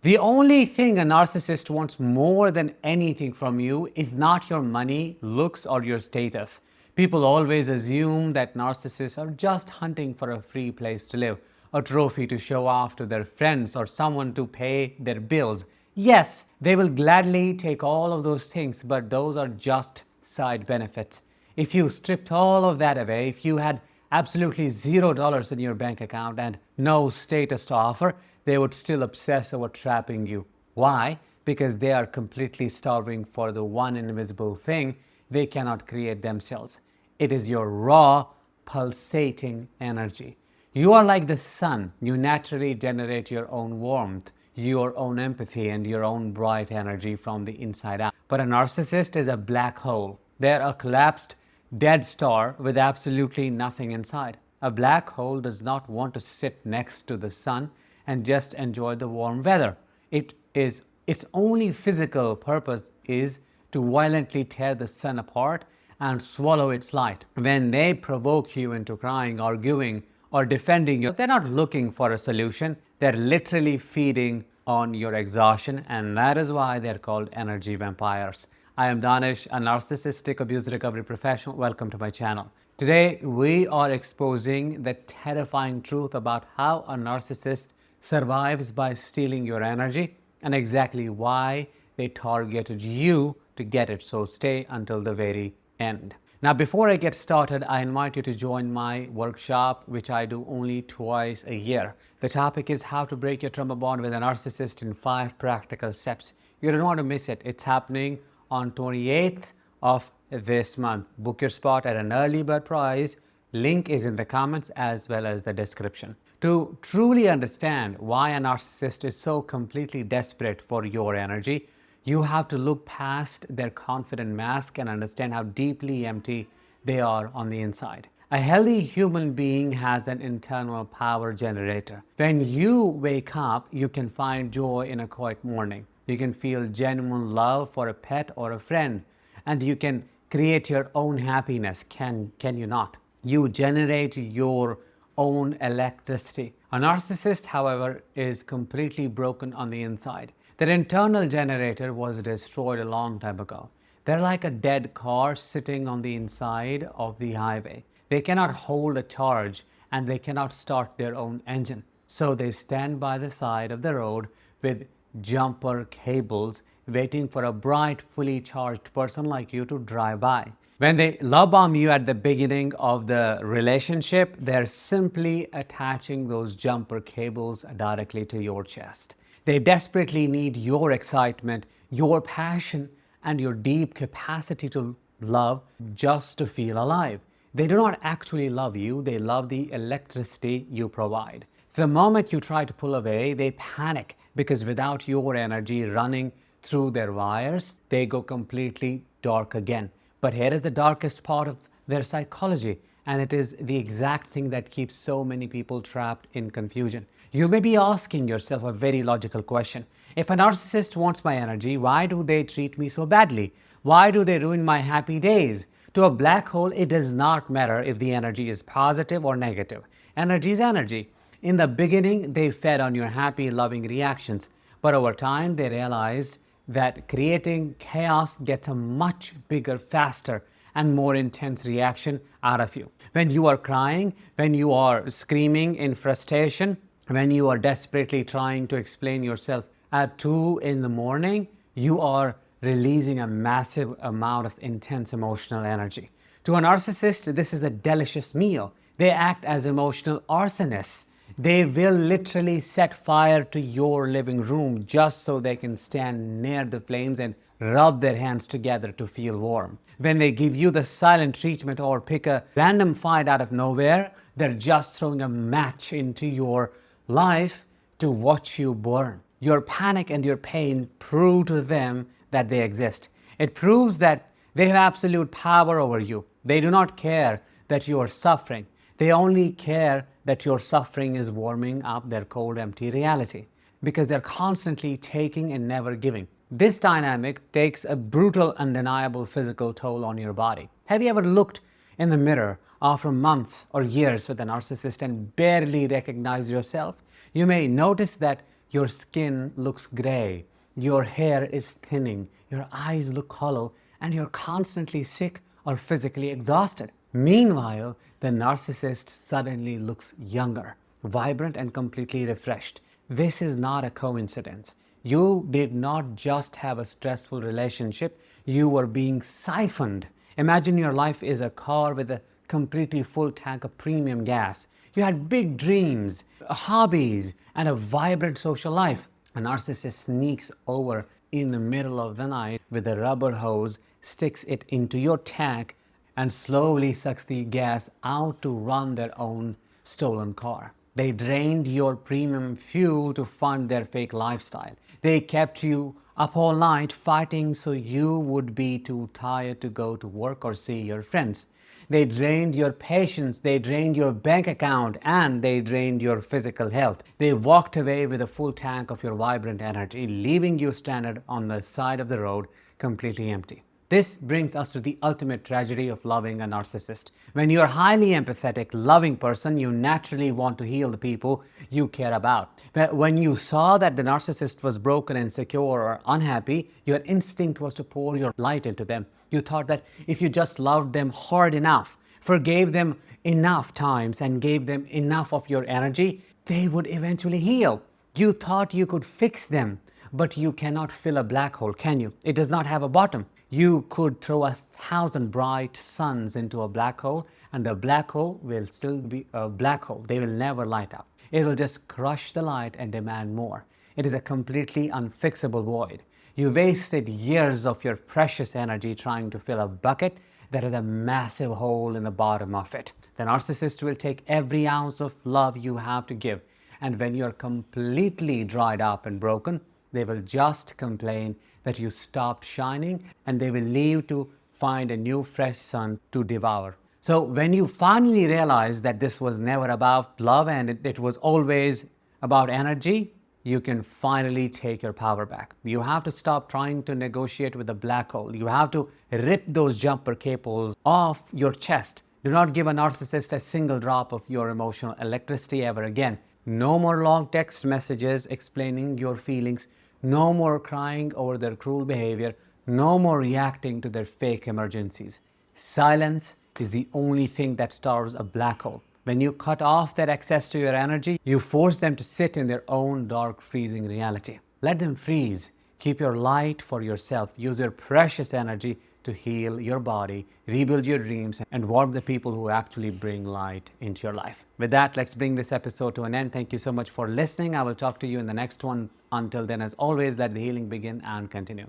The only thing a narcissist wants more than anything from you is not your money, looks, or your status. People always assume that narcissists are just hunting for a free place to live, a trophy to show off to their friends, or someone to pay their bills. Yes, they will gladly take all of those things, but those are just side benefits. If you stripped all of that away, if you had absolutely $0 in your bank account and no status to offer, they would still obsess over trapping you. Why? Because they are completely starving for the one invisible thing they cannot create themselves. It is your raw, pulsating energy. You are like the sun. You naturally generate your own warmth, your own empathy, and your own bright energy from the inside out. But a narcissist is a black hole. They're a collapsed, dead star with absolutely nothing inside. A black hole does not want to sit next to the sun and just enjoy the warm weather. Its only physical purpose is to violently tear the sun apart and swallow its light. When they provoke you into crying, arguing, or defending you, they're not looking for a solution. They're literally feeding on your exhaustion, and that is why they're called energy vampires. I am Danish, a narcissistic abuse recovery professional. Welcome to my channel. Today, we are exposing the terrifying truth about how a narcissist survives by stealing your energy and exactly why they targeted you to get it. So stay until the very end. Now, before I get started, I invite you to join my workshop, which I do only twice a year. The topic is how to break your trauma bond with a narcissist in 5 practical steps. You don't want to miss it. It's happening on 28th of this month. Book your spot at an early bird price. Link is in the comments as well as the description. To truly understand why a narcissist is so completely desperate for your energy, you have to look past their confident mask and understand how deeply empty they are on the inside. A healthy human being has an internal power generator. When you wake up, you can find joy in a quiet morning. You can feel genuine love for a pet or a friend, and you can create your own happiness. Can you not? You generate your own electricity. A narcissist, however, is completely broken on the inside. Their internal generator was destroyed a long time ago. They're like a dead car sitting on the inside of the highway. They cannot hold a charge and they cannot start their own engine. So they stand by the side of the road with jumper cables waiting for a bright, fully charged person like you to drive by. When they love bomb you at the beginning of the relationship, they're simply attaching those jumper cables directly to your chest. They desperately need your excitement, your passion, and your deep capacity to love just to feel alive. They do not actually love you, they love the electricity you provide. The moment you try to pull away, they panic because without your energy running through their wires, they go completely dark again. But here is the darkest part of their psychology, and it is the exact thing that keeps so many people trapped in confusion. You may be asking yourself a very logical question. If a narcissist wants my energy, why do they treat me so badly? Why do they ruin my happy days? To a black hole, it does not matter if the energy is positive or negative. Energy is energy. In the beginning, they fed on your happy, loving reactions. But over time, they realized that creating chaos gets a much bigger, faster, and more intense reaction out of you. When you are crying, when you are screaming in frustration, when you are desperately trying to explain yourself at 2 in the morning, you are releasing a massive amount of intense emotional energy. To a narcissist, this is a delicious meal. They act as emotional arsonists. They will literally set fire to your living room just so they can stand near the flames and rub their hands together to feel warm. When they give you the silent treatment or pick a random fight out of nowhere, they're just throwing a match into your life to watch you burn. Your panic and your pain prove to them that they exist. It proves that they have absolute power over you. They do not care that you are suffering. They only care that your suffering is warming up their cold, empty reality because they're constantly taking and never giving. This dynamic takes a brutal, undeniable physical toll on your body. Have you ever looked in the mirror after months or years with a narcissist and barely recognized yourself? You may notice that Your skin looks gray, your hair is thinning, your eyes look hollow, and you're constantly sick or physically exhausted. Meanwhile, the narcissist suddenly looks younger, vibrant, and completely refreshed. This is not a coincidence. You did not just have a stressful relationship, you were being siphoned. Imagine your life is a car with a completely full tank of premium gas. You had big dreams, hobbies, and a vibrant social life. A narcissist sneaks over in the middle of the night with a rubber hose, sticks it into your tank, and slowly sucks the gas out to run their own stolen car. They drained your premium fuel to fund their fake lifestyle. They kept you up all night fighting so you would be too tired to go to work or see your friends. They drained your patience, they drained your bank account, and they drained your physical health. They walked away with a full tank of your vibrant energy, leaving you stranded on the side of the road, completely empty. This brings us to the ultimate tragedy of loving a narcissist. When you're a highly empathetic, loving person, you naturally want to heal the people you care about. But when you saw that the narcissist was broken, insecure, or unhappy, your instinct was to pour your light into them. You thought that if you just loved them hard enough, forgave them enough times, and gave them enough of your energy, they would eventually heal. You thought you could fix them, but you cannot fill a black hole, can you? It does not have a bottom. You could throw 1,000 bright suns into a black hole, and the black hole will still be a black hole. They will never light up. It will just crush the light and demand more. It is a completely unfixable void. You wasted years of your precious energy trying to fill a bucket that has a massive hole in the bottom of it. The narcissist will take every ounce of love you have to give, and when you're completely dried up and broken, they will just complain that you stopped shining, and they will leave to find a new fresh sun to devour. So when you finally realize that this was never about love and it was always about energy, you can finally take your power back. You have to stop trying to negotiate with the black hole. You have to rip those jumper cables off your chest. Do not give a narcissist a single drop of your emotional electricity ever again. No more long text messages explaining your feelings. No more crying over their cruel behavior. No more reacting to their fake emergencies. Silence is the only thing that starves a black hole. When you cut off their access to your energy, you force them to sit in their own dark, freezing reality. Let them freeze. Keep your light for yourself. Use your precious energy to heal your body, rebuild your dreams, and warm the people who actually bring light into your life. With that, let's bring this episode to an end. Thank you so much for listening. I will talk to you in the next one. Until then, as always, let the healing begin and continue.